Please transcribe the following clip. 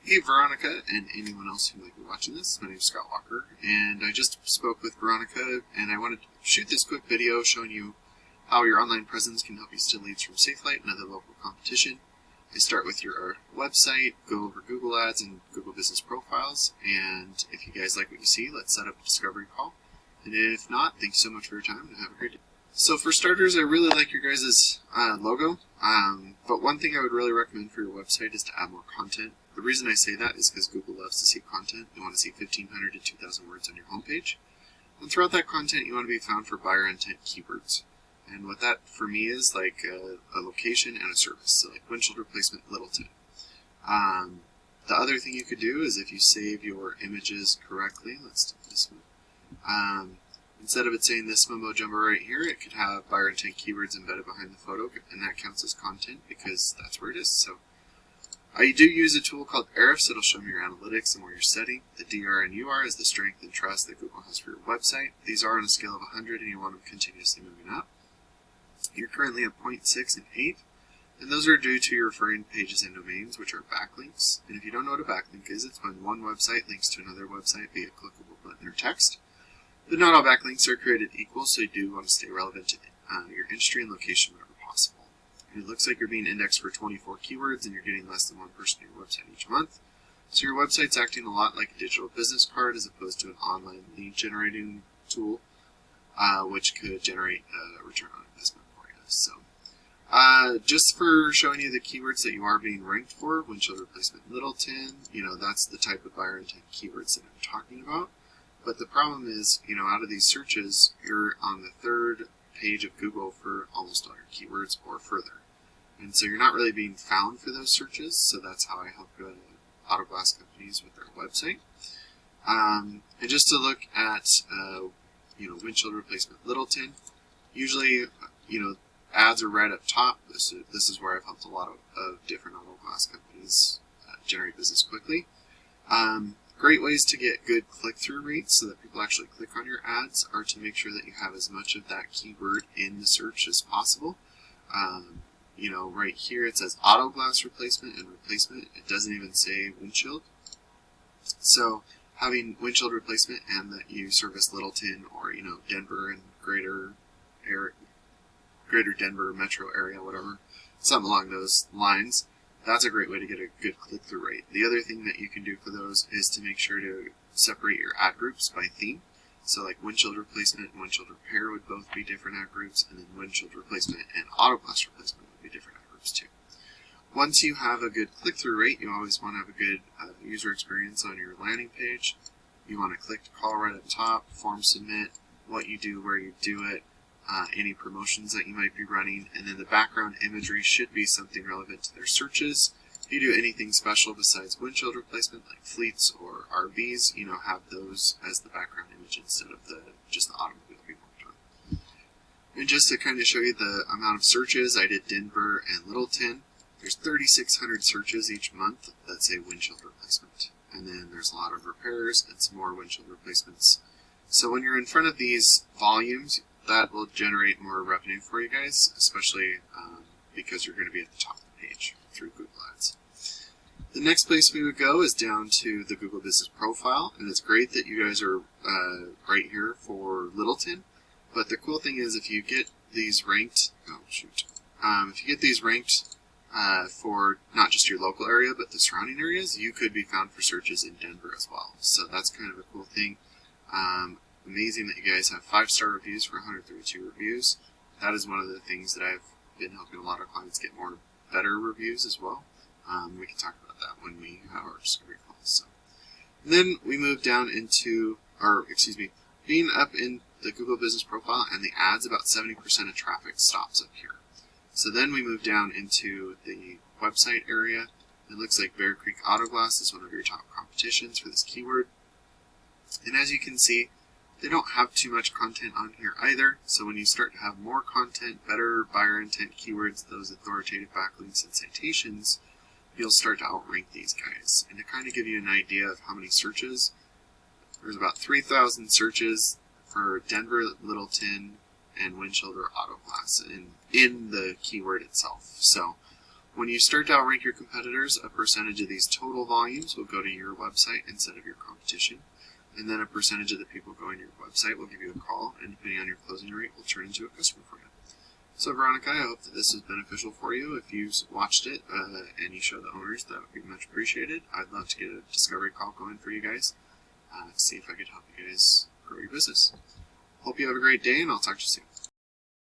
Hey Veronica, and anyone else who might be watching this, my name is Scott Walker, and I just spoke with Veronica, and I wanted to shoot this quick video showing you how your online presence can help you steal leads from Safelite and other local competition. I start with your website, go over Google Ads and Google Business Profiles, and if you guys like what you see, let's set up a discovery call. And if not, thanks so much for your time, and have a great day. So for starters, I really like your guys' logo, but one thing I would really recommend for your website is to add more content. The reason I say that is because Google loves to see content. You want to see 1,500 to 2,000 words on your homepage. And throughout that content, you want to be found for buyer intent keywords. And what that for me is like a location and a service. So like windshield replacement, Littleton. The other thing you could do is if you save your images correctly, let's do this one. Instead of it saying this mumbo jumbo right here, it could have buyer intent keywords embedded behind the photo, and that counts as content because that's where it is. So I do use a tool called Ahrefs. It'll show me your analytics and where you're setting. The DR and UR is the strength and trust that Google has for your website. These are on a scale of 100, and you want them continuously moving up. You're currently at 0.6 and 8, and those are due to your referring pages and domains, which are backlinks. And if you don't know what a backlink is, it's when one website links to another website via clickable button or text. But not all backlinks are created equal, so you do want to stay relevant to your industry and location whenever possible. And it looks like you're being indexed for 24 keywords and you're getting less than one person to your website each month. So your website's acting a lot like a digital business card as opposed to an online lead generating tool, which could generate a return on investment for you. So just for showing you the keywords that you are being ranked for, windshield replacement Littleton, that's the type of buyer intent keywords that I'm talking about. But the problem is, out of these searches, you're on the third page of Google for almost all your keywords or further. And so you're not really being found for those searches, so that's how I help auto glass companies with their website. And just to look at, windshield replacement Littleton, usually, ads are right up top. This is where I've helped a lot of different auto glass companies generate business quickly. Great ways to get good click-through rates so that people actually click on your ads are to make sure that you have as much of that keyword in the search as possible. Right here it says auto glass replacement and replacement. It doesn't even say windshield. So having windshield replacement and that you service Littleton or, Denver and greater Denver metro area, whatever, something along those lines, that's a great way to get a good click-through rate. The other thing that you can do for those is to make sure to separate your ad groups by theme. So like windshield replacement and windshield repair would both be different ad groups, and then windshield replacement and auto glass replacement would be different ad groups too. Once you have a good click-through rate, you always want to have a good user experience on your landing page. You want to click to call right up top, form submit, what you do, where you do it, any promotions that you might be running, and then the background imagery should be something relevant to their searches. If you do anything special besides windshield replacement, like fleets or RVs, have those as the background image instead of just the automobile we worked on. And just to kind of show you the amount of searches, I did Denver and Littleton. There's 3,600 searches each month that say windshield replacement. And then there's a lot of repairs and some more windshield replacements. So when you're in front of these volumes, that will generate more revenue for you guys, especially because you're going to be at the top of the page through Google Ads. The next place we would go is down to the Google Business Profile, and it's great that you guys are right here for Littleton. But the cool thing is if you get these ranked, for not just your local area but the surrounding areas, you could be found for searches in Denver as well. So that's kind of a cool thing. Amazing that you guys have 5-star reviews for 132 reviews. That is one of the things that I've been helping a lot of clients get more better reviews as well. We can talk about that when we have our discovery calls. So. And then we move down into, being up in the Google Business Profile and the ads, about 70% of traffic stops up here. So then we move down into the website area. It looks like Bear Creek Auto Glass is one of your top competitions for this keyword. And as you can see, they don't have too much content on here either, so when you start to have more content, better buyer intent keywords, those authoritative backlinks and citations, you'll start to outrank these guys. And to kind of give you an idea of how many searches, there's about 3,000 searches for Denver, Littleton, and windshield or auto glass in the keyword itself. So When you start to outrank your competitors, a percentage of these total volumes will go to your website instead of your competition, and then a percentage of the people going to your website will give you a call, and depending on your closing rate, will turn into a customer for you. So Veronica, I hope that this is beneficial for you. If you watched it and you show the owners, that would be much appreciated. I'd love to get a discovery call going for you guys, see if I could help you guys grow your business. Hope you have a great day, and I'll talk to you soon.